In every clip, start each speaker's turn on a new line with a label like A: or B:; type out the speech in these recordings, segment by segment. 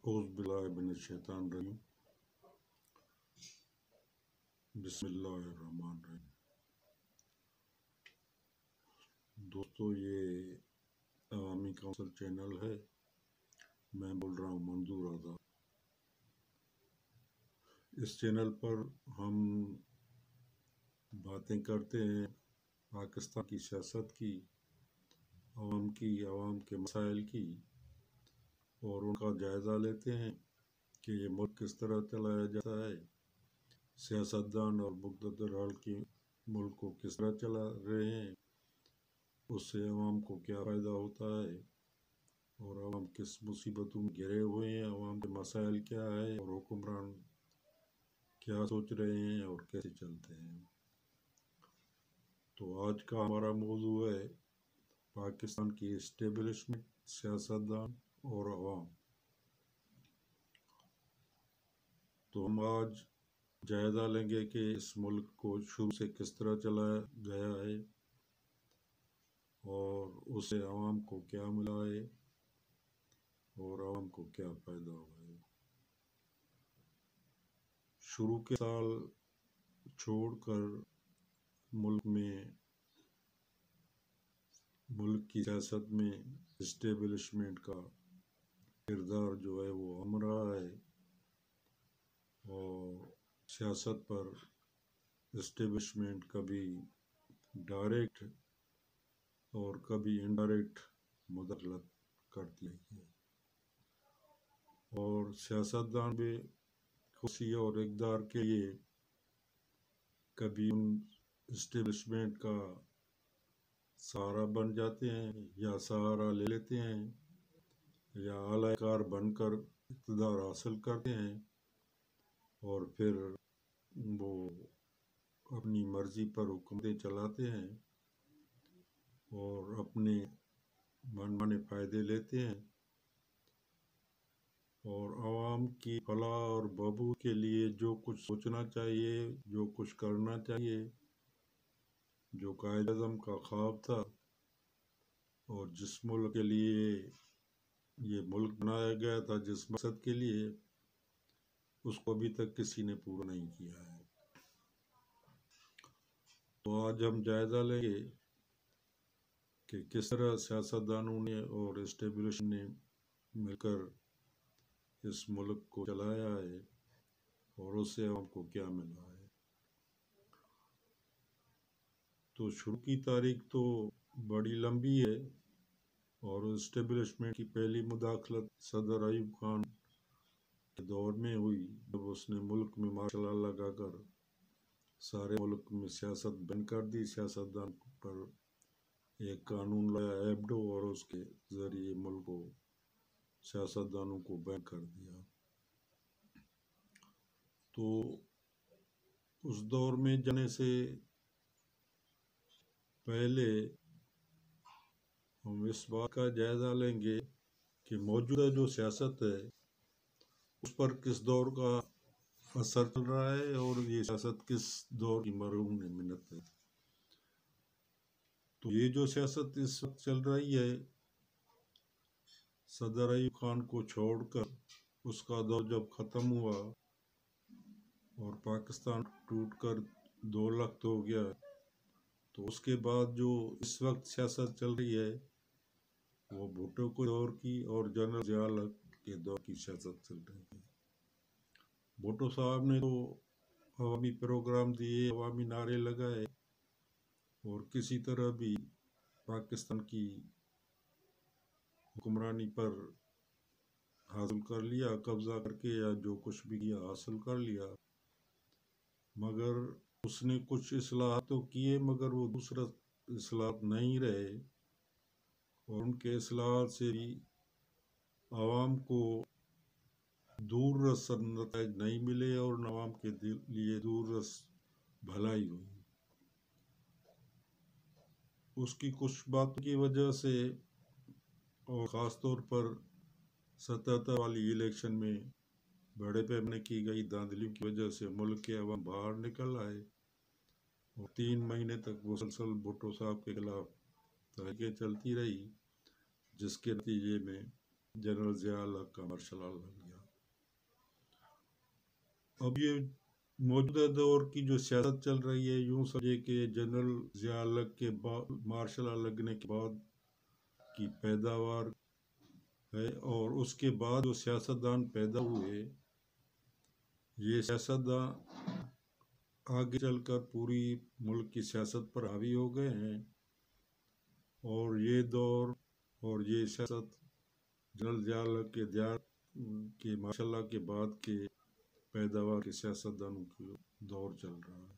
A: اعوذ باللہ من الشیطان الرجیم بسم اللہ الرحمن الرحیم۔ دوستو، یہ عوامی کونسل چینل ہے، میں بول رہا ہوں منظور آزاد۔ اس چینل پر ہم باتیں کرتے ہیں پاکستان کی سیاست کی، عوام کے مسائل کی، اور ان کا جائزہ لیتے ہیں کہ یہ ملک کس طرح چلایا جاتا ہے، سیاستدان اور مقتدر حال کی ملک کو کس طرح چلا رہے ہیں، اس سے عوام کو کیا فائدہ ہوتا ہے، اور عوام کس مصیبتوں میں گھرے ہوئے ہیں، عوام کے مسائل کیا ہے، اور حکمران کیا سوچ رہے ہیں اور کیسے چلتے ہیں۔ تو آج کا ہمارا موضوع ہے پاکستان کی اسٹیبلشمنٹ، سیاستدان اور عوام۔ تو ہم آج جائزہ لیں گے کہ اس ملک کو شروع سے کس طرح چلایا گیا ہے اور اس سے عوام کو کیا ملا ہے اور عوام کو کیا فائدہ ہوا ہے۔ شروع کے سال چھوڑ کر ملک کی سیاست میں اسٹیبلشمنٹ کا کردار جو ہے وہ اہم رہا ہے، اور سیاست پر اسٹیبلشمنٹ کبھی ڈائریکٹ اور کبھی انڈائریکٹ مداخلت کرتی ہے، اور سیاستدان بھی کرسی اور اقتدار کے لیے کبھی ان اسٹیبلشمنٹ کا سہارا بن جاتے ہیں یا سہارا لے لیتے ہیں، یا اعلی کار بن کر اقتدار حاصل کرتے ہیں، اور پھر وہ اپنی مرضی پر حکومتیں چلاتے ہیں اور اپنے من مانے فائدے لیتے ہیں، اور عوام کی فلاح اور بہبود کے لیے جو کچھ سوچنا چاہیے، جو کچھ کرنا چاہیے، جو قائد اعظم کا خواب تھا اور جس ملک کے لیے یہ ملک بنایا گیا تھا، جس مقصد کے لیے، اس کو ابھی تک کسی نے پورا نہیں کیا ہے۔ تو آج ہم جائزہ لیں گے کہ کس طرح سیاستدانوں نے اور اسٹیبلشمنٹ نے مل کر اس ملک کو چلایا ہے اور اس سے عوام کو کیا ملا ہے۔ تو شروع کی تاریخ تو بڑی لمبی ہے، اور اسٹیبلشمنٹ کی پہلی مداخلت صدر ایوب خان کے دور میں ہوئی، جب اس نے ملک میں مارشل لا لگا کر سارے ملک میں سیاست بند کر دی، سیاستدان پر ایک قانون لایا ایبڈو، اور اس کے ذریعے ملک کو سیاستدانوں کو بین کر دیا۔ تو اس دور میں جانے سے پہلے ہم اس بات کا جائزہ لیں گے کہ موجودہ جو سیاست ہے اس پر کس دور کا اثر چل رہا ہے، اور یہ سیاست کس دور کی مرہون منت ہے۔ تو یہ جو سیاست اس وقت چل رہی ہے، صدر ایوب خان کو چھوڑ کر اس کا دور جب ختم ہوا اور پاکستان ٹوٹ کر 2 لخت ہو گیا، تو اس کے بعد جو اس وقت سیاست چل رہی ہے وہ بھٹو کے دور کی اور جنرل ضیاء الحق کے دور کی سیاست چل رہی ہے۔ بھٹو صاحب نے تو عوامی پروگرام دیے، عوامی نعرے لگائے، اور کسی طرح بھی پاکستان کی حکمرانی پر حاصل کر لیا، قبضہ کر کے، یا جو کچھ بھی کیا حاصل کر لیا، مگر اس نے کچھ اصلاحات تو کیے، مگر وہ دوسرا اصلاحات نہیں رہے، اور ان کے اصلاحات سے بھی عوام کو دور رس نتائج نہیں ملے، اور عوام کے لیے دور رس بھلائی ہوئی۔ اس کی کچھ باتوں کی وجہ سے، اور خاص طور پر 77 والی الیکشن میں بڑے پیمانے کی گئی دھاندلیوں کی وجہ سے ملک کے عوام باہر نکل آئے، اور 3 مہینے تک مسلسل بھٹو صاحب کے خلاف تحریکیں چلتی رہی، جس کے نتیجے میں جنرل ضیاء الحق کا مارشل لا لگ گیا۔ اب یہ موجودہ دور کی جو سیاست چل رہی ہے، یوں سمجھے کہ جنرل ضیاء الحق کے بعد، مارشل لا لگنے کے بعد کی پیداوار ہے، اور اس کے بعد جو سیاستدان پیدا ہوئے، یہ سیاستدان آگے چل کر پوری ملک کی سیاست پر حاوی ہو گئے ہیں، اور یہ دور اور یہ سیاست جنرل ضیاء الحق کے ماشاء اللہ کے بعد کے پیداوار کے سیاستدانوں کی دور چل رہا ہے۔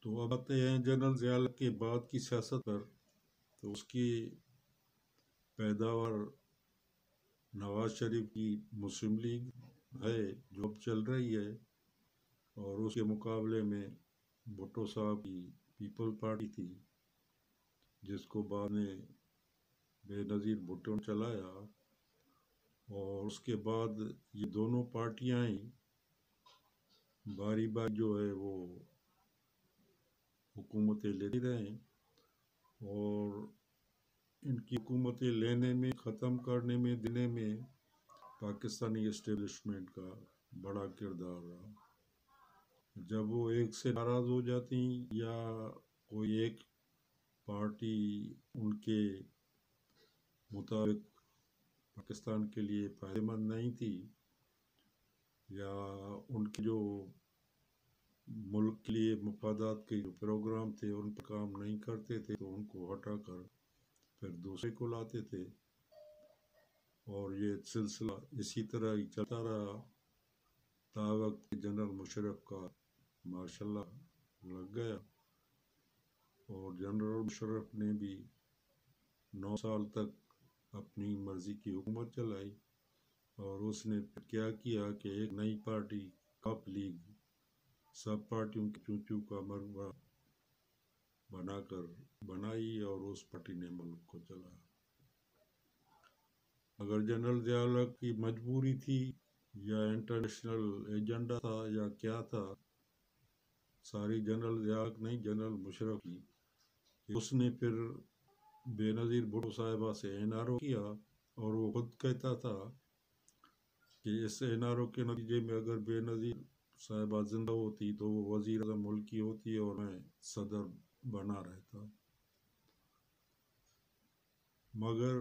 A: تو اب آتے ہیں جنرل ضیاء الحق کے بعد کی سیاست پر، تو اس کی پیداوار نواز شریف کی مسلم لیگ ہے جو اب چل رہی ہے، اور اس کے مقابلے میں بھٹو صاحب کی پیپل پارٹی تھی، جس کو بعد میں بے نظیر بھٹو نے چلایا، اور اس کے بعد یہ دونوں پارٹیاں ہی باری باری جو ہے وہ حکومتیں لیتی رہیں، اور ان کی حکومتیں لینے میں، ختم کرنے میں، دینے میں پاکستانی اسٹیبلشمنٹ کا بڑا کردار رہا۔ جب وہ ایک سے ناراض ہو جاتی یا کوئی ایک پارٹی ان کے مطابق پاکستان کے لیے فائدہ مند نہیں تھی، یا ان کے جو ملک کے لیے مفادات کے جو پروگرام تھے ان پر کام نہیں کرتے تھے، تو ان کو ہٹا کر پھر دوسرے کو لاتے تھے، اور یہ سلسلہ اسی طرح ہی چلتا رہا تا وقت جنرل مشرف کا ماشاء اللہ لگ گیا، اور جنرل مشرف نے بھی 9 سال تک اپنی مرضی کی حکومت چلائی، اور اس نے کیا کیا کہ ایک نئی پارٹی کاپ لیگ سب پارٹیوں کے چونچو کا مربع بنا کر بنائی، اور اس پارٹی نے ملک کو چلایا۔ اگر جنرل ضیاء الحق کی مجبوری تھی یا انٹرنیشنل ایجنڈا تھا یا کیا تھا، ساری جنرل ضیاء الحق نہیں، جنرل مشرف کی، اس نے پھر بے نظیر بھٹو صاحبہ سے این آر او کیا، اور وہ خود کہتا تھا کہ اس این آر او کے نتیجے میں اگر بے نظیر صاحبہ زندہ ہوتی تو وہ وزیر اعظم ملک کی ہوتی اور میں صدر بنا رہتا، مگر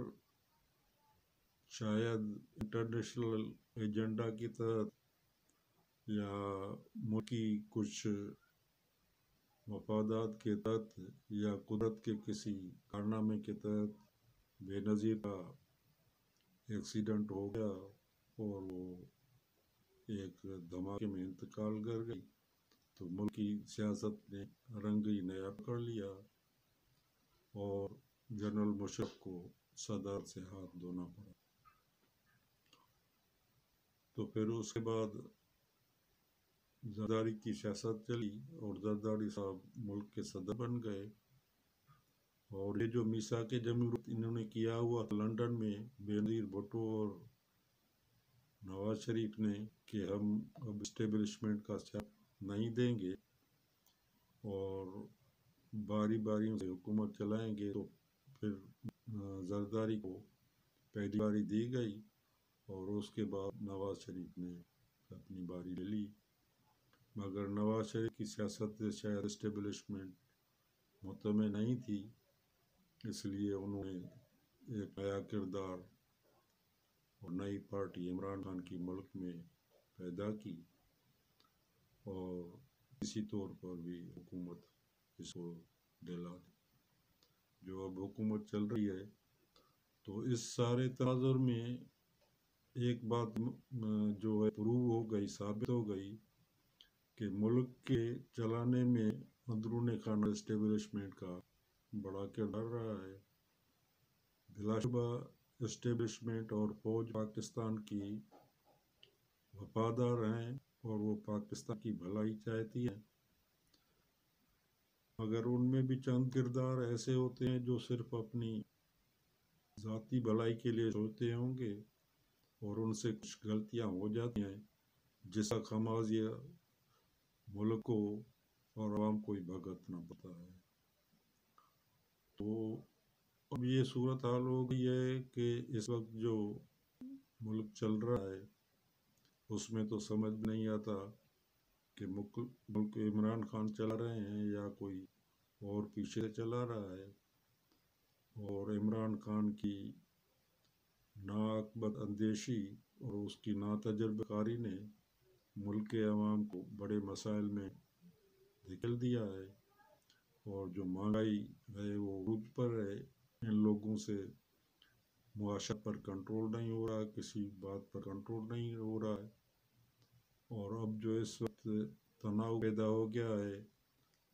A: شاید انٹرنیشنل ایجنڈا کی تحت یا ملکی کچھ مفادات کے تحت یا قدرت کے کسی کارنامے کے تحت بے نظیر کا ایکسیڈنٹ ہو گیا، اور وہ ایک دھماکے میں انتقال کر گئی، تو ملک کی سیاست نے رنگ ہی نیا پکڑ لیا، اور جنرل مشرف کو صدر سے ہاتھ دھونا پڑا۔ تو پھر اس کے بعد زرداری کی سیاست چلی، اور زرداری صاحب ملک کے صدر بن گئے، اور یہ جو میثاق جمہوریت انہوں نے کیا ہوا تھا لندن میں بے نظیر بھٹو اور نواز شریف نے کہ ہم اب اسٹیبلشمنٹ کا ساتھ نہیں دیں گے اور باری باریوں سے حکومت چلائیں گے، تو پھر زرداری کو پہلی باری دی گئی، اور اس کے بعد نواز شریف نے اپنی باری لے لی، مگر نواز شریف کی سیاست سے شاید اسٹیبلشمنٹ مطمئن نہیں تھی، اس لیے انہوں نے ایک نیا کردار اور نئی پارٹی عمران خان کی ملک میں پیدا کی، اور اسی طور پر بھی حکومت اس کو دلا دی جو اب حکومت چل رہی ہے۔ تو اس سارے تناظر میں ایک بات جو ہے پروو ہو گئی، ثابت ہو گئی کہ ملک کے چلانے میں اندرون خانہ اسٹیبلشمنٹ کا بڑا کردار رہا ہے۔ بلا شبہ اسٹیبلشمنٹ اور فوج پاکستان کی وفادار ہیں، اور وہ پاکستان کی بھلائی چاہتی ہیں، مگر ان میں بھی چند کردار ایسے ہوتے ہیں جو صرف اپنی ذاتی بھلائی کے لیے سوچتے ہوں گے، اور ان سے کچھ غلطیاں ہو جاتی ہیں جس کا خمیازہ ملک کو اور عوام کو ہی بھگتنا پڑتا ہے۔ تو اب یہ صورتحال ہو گئی ہے کہ اس وقت جو ملک چل رہا ہے اس میں تو سمجھ نہیں آتا کہ ملک عمران خان چلا رہے ہیں یا کوئی اور پیچھے سے چلا رہا ہے، اور عمران خان کی ناعقبت اندیشی اور اس کی ناتجربہ کاری نے ملک کے عوام کو بڑے مسائل میں دھکیل دیا ہے، اور جو مہنگائی ہے وہ عروج پر ہے۔ ان لوگوں سے معاشرت پر کنٹرول نہیں ہو رہا، کسی بات پر کنٹرول نہیں ہو رہا ہے، اور اب جو اس وقت تناؤ پیدا ہو گیا ہے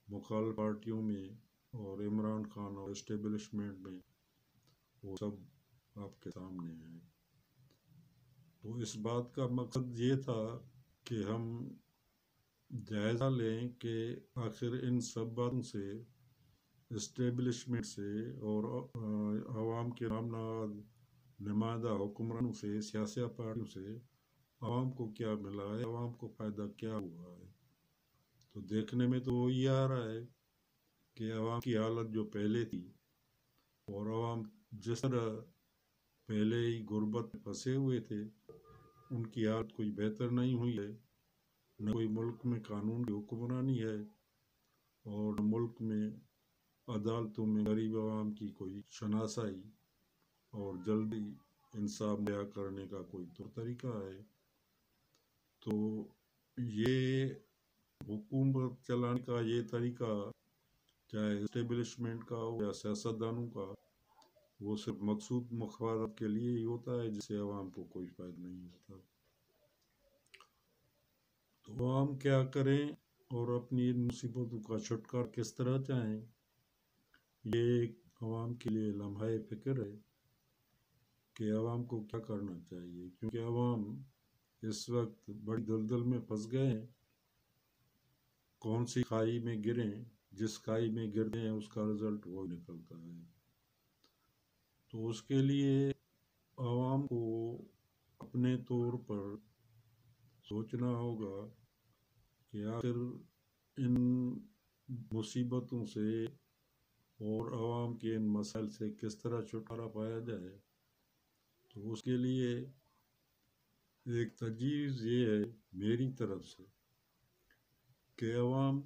A: مخالف پارٹیوں میں اور عمران خان اور اسٹیبلشمنٹ میں، وہ سب آپ کے سامنے ہے۔ تو اس بات کا مقصد یہ تھا کہ ہم جائزہ لیں کہ آخر ان سب باتوں سے، اسٹیبلشمنٹ سے اور عوام کے نمائندہ حکمرانوں سے، سیاسی پارٹیوں سے عوام کو کیا ملا ہے، عوام کو فائدہ کیا ہوا ہے۔ تو دیکھنے میں تو وہی آ رہا ہے کہ عوام کی حالت جو پہلے تھی، اور عوام جس طرح پہلے ہی غربت میں پھنسے ہوئے تھے، ان کی حالت کوئی بہتر نہیں ہوئی ہے۔ نہ کوئی ملک میں قانون کی حکمرانی ہے، اور ملک میں عدالتوں میں غریب عوام کی کوئی شناسائی اور جلدی انصاف مہیا کرنے کا کوئی طریقہ ہے۔ تو یہ حکومت چلانے کا یہ طریقہ، چاہے اسٹیبلشمنٹ کا ہو یا سیاستدانوں کا، وہ صرف مقصود مفادات کے لیے ہی ہوتا ہے، جس سے عوام کو کوئی فائدہ نہیں ہوتا۔ تو عوام کیا کریں اور اپنی ان مصیبتوں کا چھٹکارا کس طرح چاہیں، یہ ایک عوام کے لیے لمحہ فکر ہے کہ عوام کو کیا کرنا چاہیے، کیونکہ عوام اس وقت بڑی دلدل میں پھنس گئے ہیں۔ کون سی کھائی میں گریں، جس کھائی میں گرتے ہیں اس کا رزلٹ وہ نکلتا ہے۔ تو اس کے لیے عوام کو اپنے طور پر سوچنا ہوگا کہ آخر ان مصیبتوں سے اور عوام کے ان مسائل سے کس طرح چھٹکارا پایا جائے۔ تو اس کے لیے ایک تجویز یہ ہے میری طرف سے کہ عوام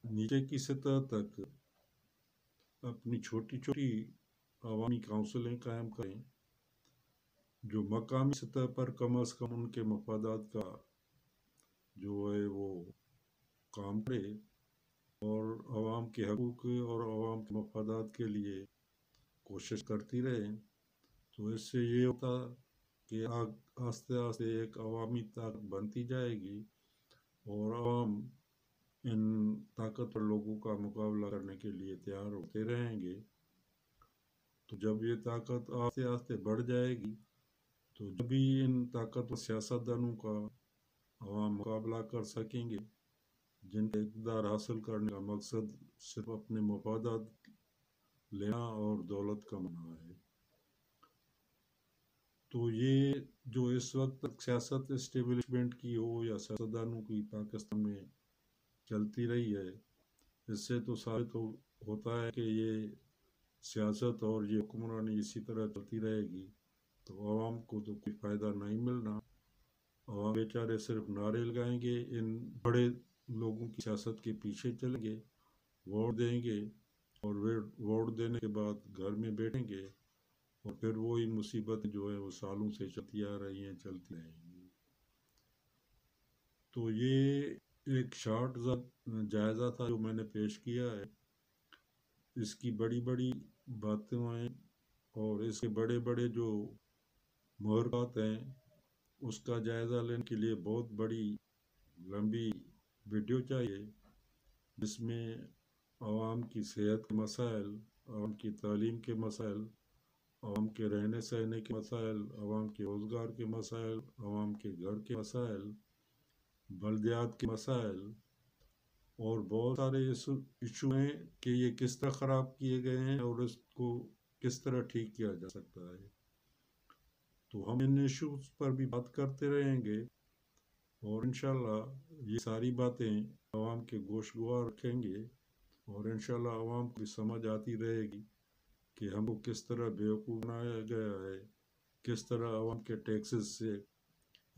A: نیچے کی سطح تک اپنی چھوٹی چھوٹی عوامی کونسلیں قائم کریں، جو مقامی سطح پر کم از کم ان کے مفادات کا جو ہے وہ کام کرے، اور عوام کے حقوق اور عوام کے مفادات کے لیے کوشش کرتی رہے۔ تو اس سے یہ ہوتا کہ آہستہ آہستہ ایک عوامی طاقت بنتی جائے گی، اور عوام ان طاقتور لوگوں کا مقابلہ کرنے کے لیے تیار ہوتے رہیں گے۔ تو جب یہ طاقت آہستہ آہستہ بڑھ جائے گی، تو جب بھی ان طاقتور سیاستدانوں کا عوام مقابلہ کر سکیں گے، جن کا اقتدار حاصل کرنے کا مقصد صرف اپنے مفادات لینا اور دولت کمانا ہے۔ تو یہ جو اس وقت تک سیاست اسٹیبلشمنٹ کی ہو یا سیاستدانوں کی پاکستان میں چلتی رہی ہے، اس سے تو ثابت ہوتا ہے کہ یہ سیاست اور یہ حکمرانی اسی طرح چلتی رہے گی، تو عوام کو تو کوئی فائدہ نہیں ملنا۔ عوام بیچارے صرف نعرے لگائیں گے، ان بڑے لوگوں کی سیاست کے پیچھے چلیں گے، ووٹ دیں گے، اور ووٹ دینے کے بعد گھر میں بیٹھیں گے، اور پھر وہی مصیبت جو ہے وہ سالوں سے چلتی آ رہی ہیں، چلتی رہیں گی۔ تو یہ ایک شارٹ جائزہ تھا جو میں نے پیش کیا ہے۔ اس کی بڑی بڑی باتیں ہیں اور اس کے بڑے بڑے جو محرکات ہیں، اس کا جائزہ لینے کے لیے بہت بڑی لمبی ویڈیو چاہیے، جس میں عوام کی صحت کے مسائل، عوام کی تعلیم کے مسائل، عوام کے رہنے سہنے کے مسائل، عوام کے روزگار کے مسائل، عوام کے گھر کے مسائل، بلدیات کے مسائل، اور بہت سارے ایشو ہیں کہ یہ کس طرح خراب کیے گئے ہیں اور اس کو کس طرح ٹھیک کیا جا سکتا ہے۔ تو ہم ان ایشوز پر بھی بات کرتے رہیں گے، اور انشاءاللہ یہ ساری باتیں عوام کے گوش گوار رکھیں گے، اور انشاءاللہ عوام کو بھی سمجھ آتی رہے گی کہ ہم کو کس طرح بیوقوف بنایا گیا ہے، کس طرح عوام کے ٹیکسز سے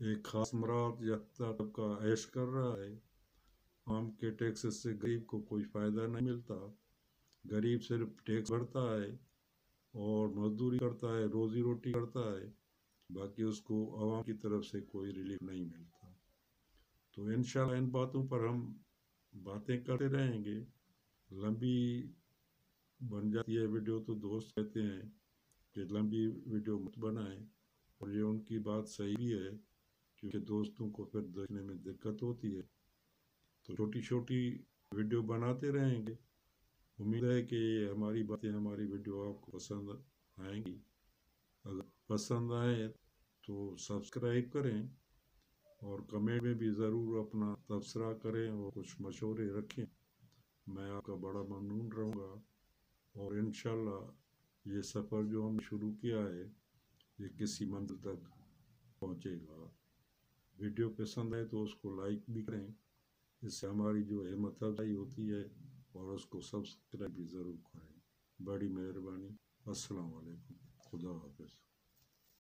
A: ایک خاص مراد یافتہ طبقہ عیش کر رہا ہے۔ عام کے ٹیکس سے غریب کو کوئی فائدہ نہیں ملتا۔ غریب صرف ٹیکس بھرتا ہے اور مزدوری کرتا ہے، روزی روٹی کرتا ہے، باقی اس کو عوام کی طرف سے کوئی ریلیف نہیں ملتا۔ تو انشاءاللہ ان باتوں پر ہم باتیں کرتے رہیں گے۔ لمبی بن جاتی ہے ویڈیو تو دوست کہتے ہیں کہ لمبی ویڈیو مت بنائیں، اور یہ ان کی بات صحیح بھی ہے، کیونکہ دوستوں کو پھر دیکھنے میں دقت ہوتی ہے۔ تو چھوٹی چھوٹی ویڈیو بناتے رہیں گے۔ امید ہے کہ ہماری باتیں، ہماری ویڈیو آپ کو پسند آئیں گی۔ اگر پسند آئے تو سبسکرائب کریں، اور کمنٹ میں بھی ضرور اپنا تبصرہ کریں اور کچھ مشورے رکھیں۔ میں آپ کا بڑا ممنون رہوں گا، اور انشاءاللہ یہ سفر جو ہم شروع کیا ہے یہ کسی منزل تک پہنچے گا۔ ویڈیو پسند آئے تو اس کو لائک بھی کریں، اس سے ہماری جو ہمت افزائی ہوتی ہے، اور اس کو سبسکرائب بھی ضرور کریں۔ بڑی مہربانی۔ السلام علیکم۔ خدا حافظ۔